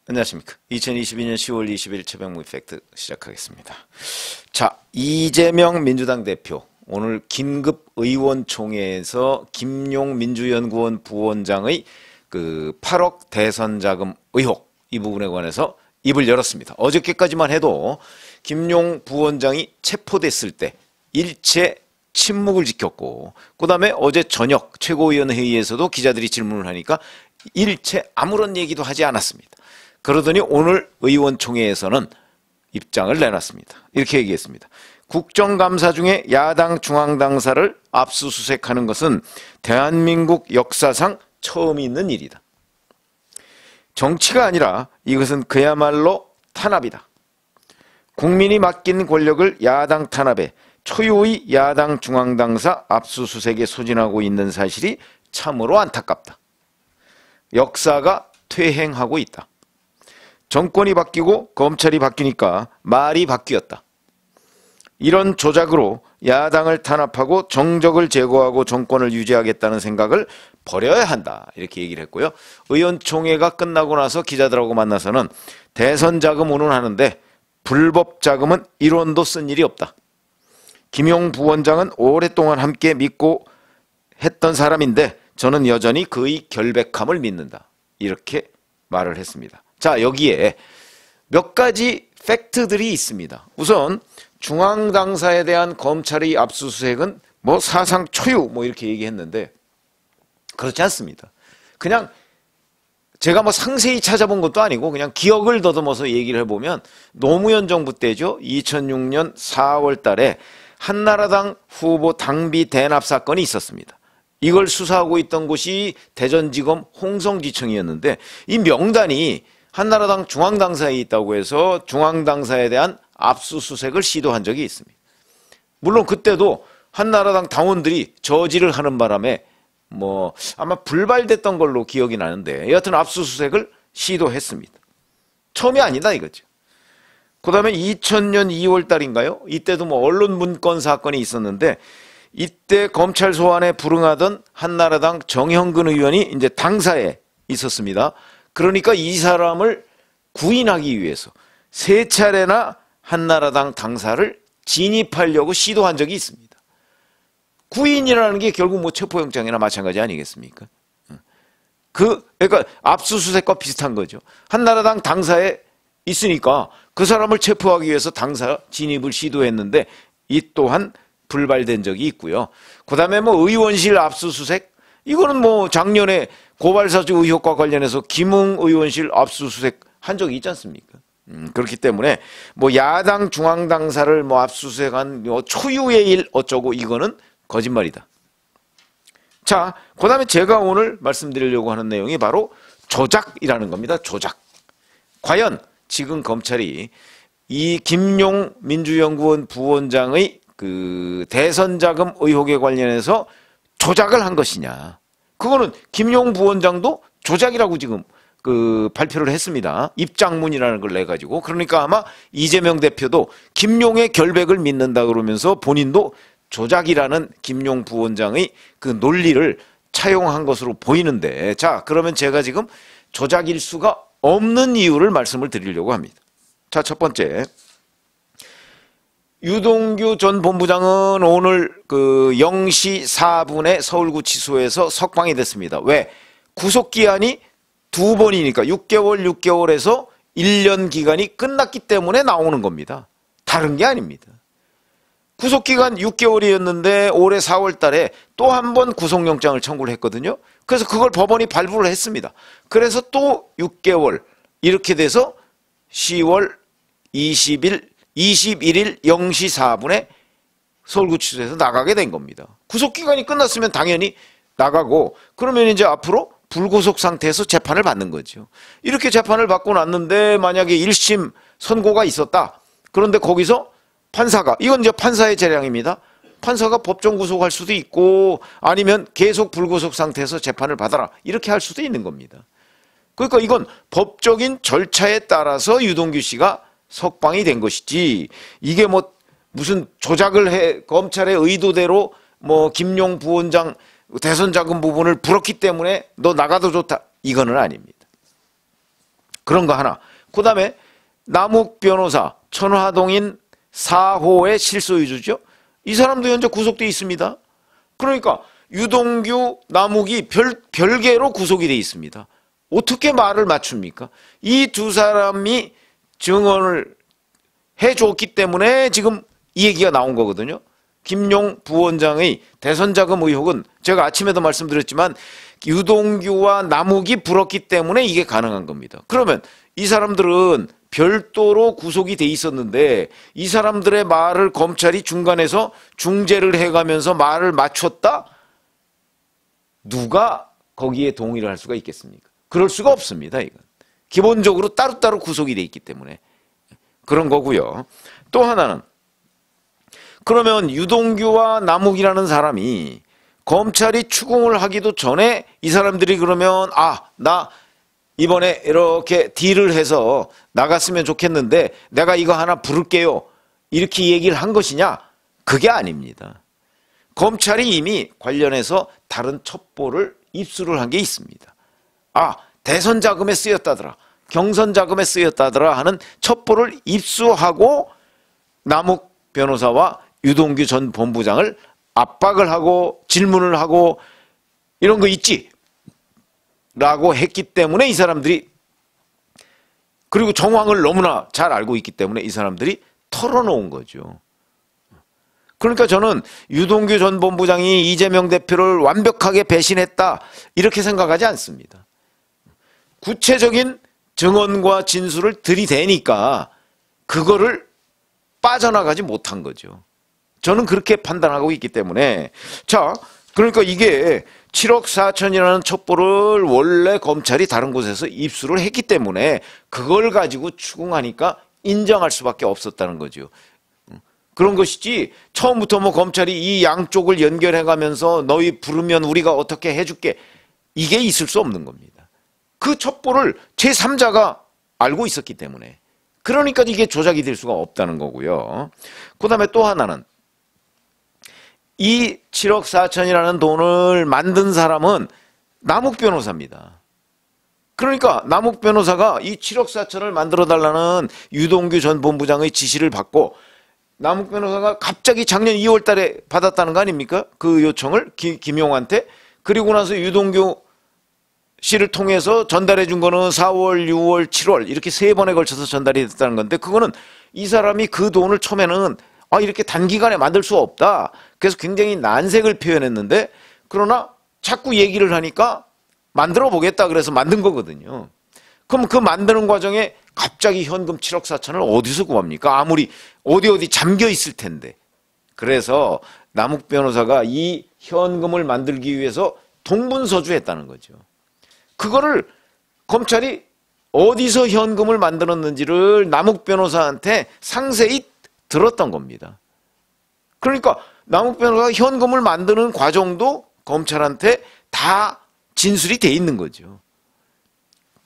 안녕하십니까. 2022년 10월 20일 최병무 팩트 시작하겠습니다. 자, 이재명 민주당 대표 오늘 긴급 의원총회에서 김용 민주연구원 부원장의 그 8억 대선 자금 의혹 이 부분에 관해서 입을 열었습니다. 어저께까지만 해도 김용 부원장이 체포됐을 때 일체 침묵을 지켰고, 그 다음에 어제 저녁 최고위원회의에서도 기자들이 질문을 하니까 일체 아무런 얘기도 하지 않았습니다. 그러더니 오늘 의원총회에서는 입장을 내놨습니다. 이렇게 얘기했습니다. 국정감사 중에 야당 중앙당사를 압수수색하는 것은 대한민국 역사상 처음 있는 일이다. 정치가 아니라 이것은 그야말로 탄압이다. 국민이 맡긴 권력을 야당 탄압에 초유의 야당 중앙당사 압수수색에 소진하고 있는 사실이 참으로 안타깝다. 역사가 퇴행하고 있다. 정권이 바뀌고 검찰이 바뀌니까 말이 바뀌었다. 이런 조작으로 야당을 탄압하고 정적을 제거하고 정권을 유지하겠다는 생각을 버려야 한다. 이렇게 얘기를 했고요. 의원총회가 끝나고 나서 기자들하고 만나서는 대선 자금 운운하는데 불법 자금은 1원도 쓴 일이 없다. 김용 부원장은 오랫동안 함께 믿고 했던 사람인데 저는 여전히 그의 결백함을 믿는다. 이렇게 말을 했습니다. 자, 여기에 몇 가지 팩트들이 있습니다. 우선 중앙당사에 대한 검찰의 압수수색은 뭐 사상 초유 뭐 이렇게 얘기했는데 그렇지 않습니다. 그냥 제가 뭐 상세히 찾아본 것도 아니고 그냥 기억을 더듬어서 얘기를 해보면 노무현 정부 때죠. 2006년 4월 달에 한나라당 후보 당비 대납 사건이 있었습니다. 이걸 수사하고 있던 곳이 대전지검 홍성지청이었는데 이 명단이 한나라당 중앙당사에 있다고 해서 중앙당사에 대한 압수수색을 시도한 적이 있습니다. 물론 그때도 한나라당 당원들이 저지를 하는 바람에 뭐 아마 불발됐던 걸로 기억이 나는데 여하튼 압수수색을 시도했습니다. 처음이 아니다 이거죠. 그 다음에 2000년 2월 달인가요? 이때도 뭐 언론 문건 사건이 있었는데 이때 검찰 소환에 불응하던 한나라당 정형근 의원이 이제 당사에 있었습니다. 그러니까 이 사람을 구인하기 위해서 세 차례나 한나라당 당사를 진입하려고 시도한 적이 있습니다. 구인이라는 게 결국 뭐 체포영장이나 마찬가지 아니겠습니까? 그러니까 압수수색과 비슷한 거죠. 한나라당 당사에 있으니까 그 사람을 체포하기 위해서 당사 진입을 시도했는데 이 또한 불발된 적이 있고요. 그 다음에 뭐 의원실 압수수색 이거는 뭐 작년에 고발사주 의혹과 관련해서 김웅 의원실 압수수색 한 적이 있지 않습니까? 그렇기 때문에 뭐 야당 중앙당사를 뭐 압수수색한 뭐 초유의 일 어쩌고 이거는 거짓말이다. 자, 그 다음에 제가 오늘 말씀드리려고 하는 내용이 바로 조작이라는 겁니다. 조작. 과연 지금 검찰이 이 김용 민주연구원 부원장의 그 대선 자금 의혹에 관련해서 조작을 한 것이냐. 그거는 김용 부원장도 조작이라고 지금 그 발표를 했습니다. 입장문이라는 걸 내가지고. 그러니까 아마 이재명 대표도 김용의 결백을 믿는다 그러면서 본인도 조작이라는 김용 부원장의 그 논리를 차용한 것으로 보이는데, 자, 그러면 제가 지금 조작일 수가 없는 이유를 말씀을 드리려고 합니다. 자, 첫 번째. 유동규 전 본부장은 오늘 그 0시 4분에 서울구치소에서 석방이 됐습니다. 왜? 구속기한이 두 번이니까 6개월에서 1년 기간이 끝났기 때문에 나오는 겁니다. 다른 게 아닙니다. 구속기간 6개월이었는데 올해 4월 달에 또 한 번 구속영장을 청구를 했거든요. 그래서 그걸 법원이 발부를 했습니다. 그래서 또 6개월 이렇게 돼서 10월 21일 0시 4분에 서울구치소에서 나가게 된 겁니다. 구속기간이 끝났으면 당연히 나가고 그러면 이제 앞으로 불구속 상태에서 재판을 받는 거죠. 이렇게 재판을 받고 났는데 만약에 1심 선고가 있었다. 그런데 거기서 판사가, 이건 이제 판사의 재량입니다. 판사가 법정 구속할 수도 있고 아니면 계속 불구속 상태에서 재판을 받아라. 이렇게 할 수도 있는 겁니다. 그러니까 이건 법적인 절차에 따라서 유동규 씨가 석방이 된 것이지 이게 뭐 무슨 조작을 해 검찰의 의도대로 뭐 김용 부원장 대선 자금 부분을 불었기 때문에 너 나가도 좋다 이거는 아닙니다. 그런 거 하나. 그 다음에 남욱 변호사, 천화동인 4호의 실소유주죠. 이 사람도 현재 구속돼 있습니다. 그러니까 유동규, 남욱이 별개로 구속이 돼 있습니다. 어떻게 말을 맞춥니까? 이 두 사람이 증언을 해줬기 때문에 지금 이 얘기가 나온 거거든요. 김용 부원장의 대선자금 의혹은 제가 아침에도 말씀드렸지만 유동규와 남욱이 불었기 때문에 이게 가능한 겁니다. 그러면 이 사람들은 별도로 구속이 돼 있었는데 이 사람들의 말을 검찰이 중간에서 중재를 해가면서 말을 맞췄다? 누가 거기에 동의를 할 수가 있겠습니까? 그럴 수가 없습니다. 이건 기본적으로 따로따로 구속이 돼 있기 때문에 그런 거고요. 또 하나는 그러면 유동규와 남욱이라는 사람이 검찰이 추궁을 하기도 전에 이 사람들이 그러면 나 이번에 이렇게 딜을 해서 나갔으면 좋겠는데 내가 이거 하나 부를게요. 이렇게 얘기를 한 것이냐? 그게 아닙니다. 검찰이 이미 관련해서 다른 첩보를 입수를 한 게 있습니다. 대선 자금에 쓰였다더라. 경선 자금에 쓰였다더라 하는 첩보를 입수하고 남욱 변호사와 유동규 전 본부장을 압박을 하고 질문을 하고 이런 거 있지? 라고 했기 때문에 이 사람들이 그리고 정황을 너무나 잘 알고 있기 때문에 이 사람들이 털어놓은 거죠. 그러니까 저는 유동규 전 본부장이 이재명 대표를 완벽하게 배신했다 이렇게 생각하지 않습니다. 구체적인 증언과 진술을 들이대니까 그거를 빠져나가지 못한 거죠. 저는 그렇게 판단하고 있기 때문에 자 그러니까 이게 7억 4천이라는 첩보를 원래 검찰이 다른 곳에서 입수를 했기 때문에 그걸 가지고 추궁하니까 인정할 수밖에 없었다는 거죠. 그런 것이지 처음부터 뭐 검찰이 이 양쪽을 연결해 가면서 너희 부르면 우리가 어떻게 해줄게 이게 있을 수 없는 겁니다. 그 첩보를 제3자가 알고 있었기 때문에 그러니까 이게 조작이 될 수가 없다는 거고요. 그 다음에 또 하나는 이 7억 4천이라는 돈을 만든 사람은 남욱 변호사입니다. 그러니까 남욱 변호사가 이 7억 4천을 만들어 달라는 유동규 전 본부장의 지시를 받고 남욱 변호사가 갑자기 작년 2월 달에 받았다는 거 아닙니까? 그 요청을 김용한테. 그리고 나서 유동규 씨를 통해서 전달해 준 거는 4월, 6월, 7월 이렇게 3번에 걸쳐서 전달이 됐다는 건데 그거는 이 사람이 그 돈을 처음에는 이렇게 단기간에 만들 수 없다. 그래서 굉장히 난색을 표현했는데 그러나 자꾸 얘기를 하니까 만들어 보겠다 그래서 만든 거거든요. 그럼 그 만드는 과정에 갑자기 현금 7억 4천을 어디서 구합니까? 아무리 어디 잠겨 있을 텐데. 그래서 남욱 변호사가 이 현금을 만들기 위해서 동분서주했다는 거죠. 그거를 검찰이 어디서 현금을 만들었는지를 남욱 변호사한테 상세히 들었던 겁니다. 그러니까 남욱 변호사가 현금을 만드는 과정도 검찰한테 다 진술이 돼 있는 거죠.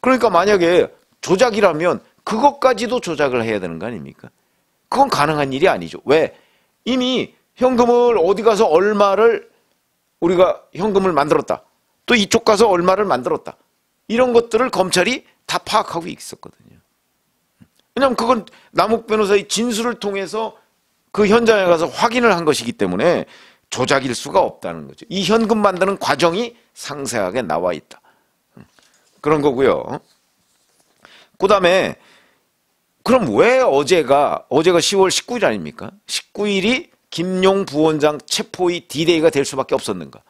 그러니까 만약에 조작이라면 그것까지도 조작을 해야 되는 거 아닙니까? 그건 가능한 일이 아니죠. 왜? 이미 현금을 어디 가서 얼마를 우리가 현금을 만들었다. 또 이쪽 가서 얼마를 만들었다. 이런 것들을 검찰이 다 파악하고 있었거든요. 왜냐하면 그건 남욱 변호사의 진술을 통해서 그 현장에 가서 확인을 한 것이기 때문에 조작일 수가 없다는 거죠. 이 현금 만드는 과정이 상세하게 나와 있다. 그런 거고요. 그 다음에 그럼 왜 어제가 10월 19일 아닙니까? 19일이 김용 부원장 체포의 D-Day가 될 수밖에 없었는가?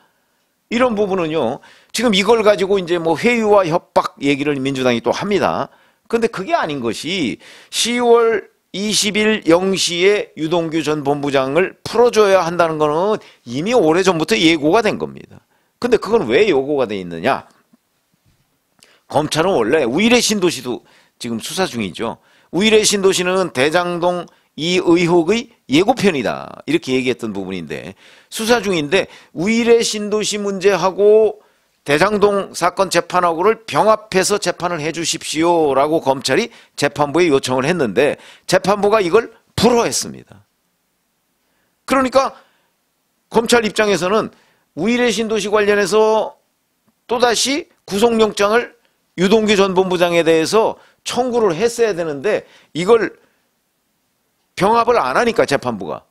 이런 부분은요. 지금 이걸 가지고 이제 뭐 회유와 협박 얘기를 민주당이 또 합니다. 그런데 그게 아닌 것이 10월 20일 0시에 유동규 전 본부장을 풀어줘야 한다는 거는 이미 오래전부터 예고가 된 겁니다. 근데 그건 왜 예고가 돼 있느냐? 검찰은 원래 우일의 신도시도 지금 수사 중이죠. 우일의 신도시는 대장동 이 의혹의 예고편이다. 이렇게 얘기했던 부분인데 수사 중인데 우일의 신도시 문제하고 대장동 사건 재판하고를 병합해서 재판을 해 주십시오라고 검찰이 재판부에 요청을 했는데 재판부가 이걸 불허했습니다. 그러니까 검찰 입장에서는 우일의 신도시 관련해서 또다시 구속영장을 유동규 전 본부장에 대해서 청구를 했어야 되는데 이걸 병합을 안 하니까 재판부가.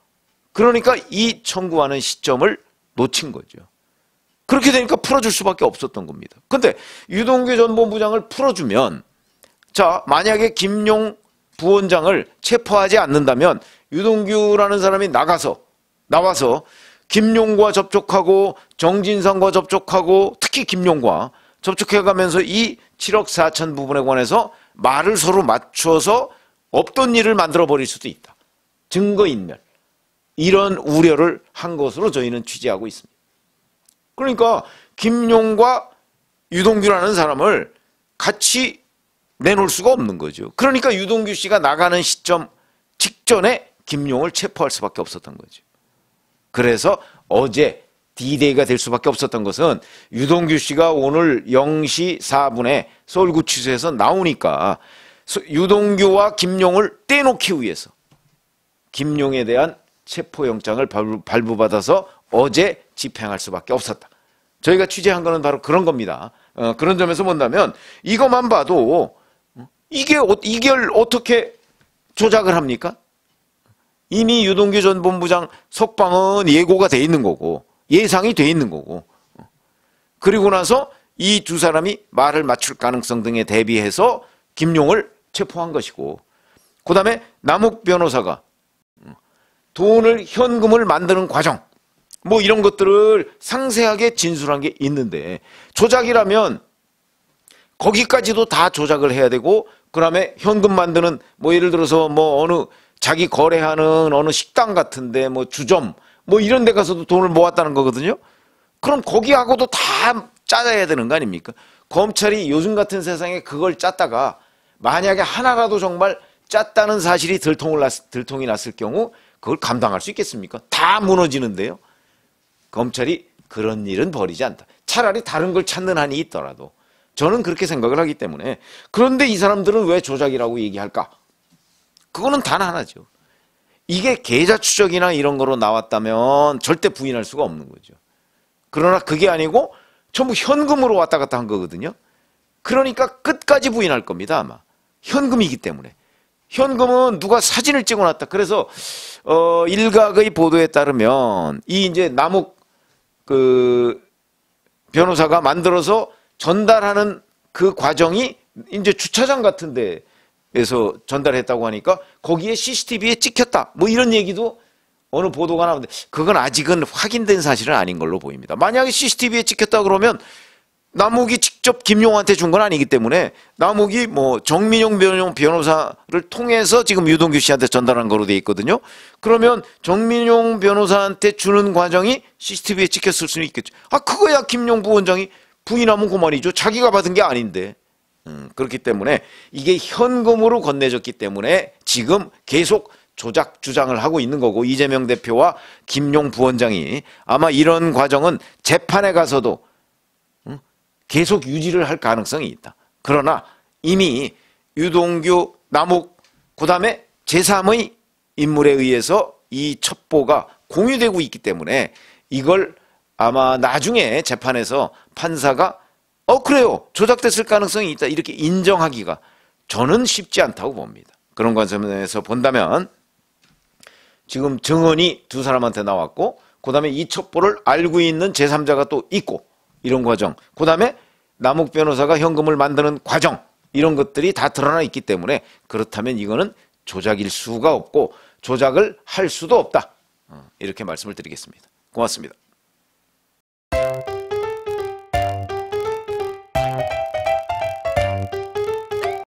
그러니까 이 청구하는 시점을 놓친 거죠. 그렇게 되니까 풀어줄 수밖에 없었던 겁니다. 근데 유동규 전 본부장을 풀어주면, 자, 만약에 김용 부원장을 체포하지 않는다면 유동규라는 사람이 나와서 김용과 접촉하고 정진상과 접촉하고 특히 김용과 접촉해가면서 이 7억 4천 부분에 관해서 말을 서로 맞춰서 없던 일을 만들어버릴 수도 있다. 증거인멸. 이런 우려를 한 것으로 저희는 취재하고 있습니다. 그러니까 김용과 유동규라는 사람을 같이 내놓을 수가 없는 거죠. 그러니까 유동규 씨가 나가는 시점 직전에 김용을 체포할 수밖에 없었던 거죠. 그래서 어제 D-Day가 될 수밖에 없었던 것은 유동규 씨가 오늘 0시 4분에 서울구치소에서 나오니까 유동규와 김용을 떼놓기 위해서 김용에 대한 체포영장을 발부받아서 어제 집행할 수밖에 없었다. 저희가 취재한 거는 바로 그런 겁니다. 그런 점에서 본다면 이것만 봐도 이걸 어떻게 조작을 합니까? 이미 유동규 전 본부장 석방은 예고가 돼 있는 거고 예상이 돼 있는 거고, 그리고 나서 이 두 사람이 말을 맞출 가능성 등에 대비해서 김용을 체포한 것이고, 그 다음에 남욱 변호사가 현금을 만드는 과정, 뭐 이런 것들을 상세하게 진술한 게 있는데, 조작이라면 거기까지도 다 조작을 해야 되고, 그 다음에 현금 만드는 뭐 예를 들어서 뭐 어느 자기 거래하는 어느 식당 같은데 뭐 주점 뭐 이런 데 가서도 돈을 모았다는 거거든요. 그럼 거기하고도 다 짜야 되는 거 아닙니까? 검찰이 요즘 같은 세상에 그걸 짰다가 만약에 하나라도 정말 짰다는 사실이 들통이 났을 경우 그걸 감당할 수 있겠습니까? 다 무너지는데요. 검찰이 그런 일은 벌이지 않다. 차라리 다른 걸 찾는 한이 있더라도. 저는 그렇게 생각을 하기 때문에. 그런데 이 사람들은 왜 조작이라고 얘기할까? 그거는 단 하나죠. 이게 계좌 추적이나 이런 거로 나왔다면 절대 부인할 수가 없는 거죠. 그러나 그게 아니고 전부 현금으로 왔다 갔다 한 거거든요. 그러니까 끝까지 부인할 겁니다, 아마. 현금이기 때문에. 현금은 누가 사진을 찍어놨다. 그래서 일각의 보도에 따르면 이 이제 남욱 변호사가 만들어서 전달하는 그 과정이 이제 주차장 같은 데에서 전달했다고 하니까 거기에 CCTV에 찍혔다. 뭐 이런 얘기도 어느 보도가 나오는데 그건 아직은 확인된 사실은 아닌 걸로 보입니다. 만약에 CCTV에 찍혔다 그러면 남욱이 직접 김용한테 준 건 아니기 때문에 남욱이 뭐 정민용 변호사를 통해서 지금 유동규 씨한테 전달한 거로 돼 있거든요. 그러면 정민용 변호사한테 주는 과정이 CCTV에 찍혔을 수는 있겠죠. 아, 그거야 김용 부원장이 부인하면 그만이죠. 자기가 받은 게 아닌데. 그렇기 때문에 이게 현금으로 건네졌기 때문에 지금 계속 조작 주장을 하고 있는 거고, 이재명 대표와 김용 부원장이 아마 이런 과정은 재판에 가서도 계속 유지를 할 가능성이 있다. 그러나 이미 유동규, 남욱, 그 다음에 제3의 인물에 의해서 이 첩보가 공유되고 있기 때문에 이걸 아마 나중에 재판에서 판사가 그래요, 조작됐을 가능성이 있다, 이렇게 인정하기가 저는 쉽지 않다고 봅니다. 그런 관점에서 본다면 지금 증언이 두 사람한테 나왔고, 그 다음에 이 첩보를 알고 있는 제3자가 또 있고, 이런 과정, 그 다음에 남욱 변호사가 현금을 만드는 과정, 이런 것들이 다 드러나 있기 때문에 그렇다면 이거는 조작일 수가 없고 조작을 할 수도 없다. 이렇게 말씀을 드리겠습니다. 고맙습니다.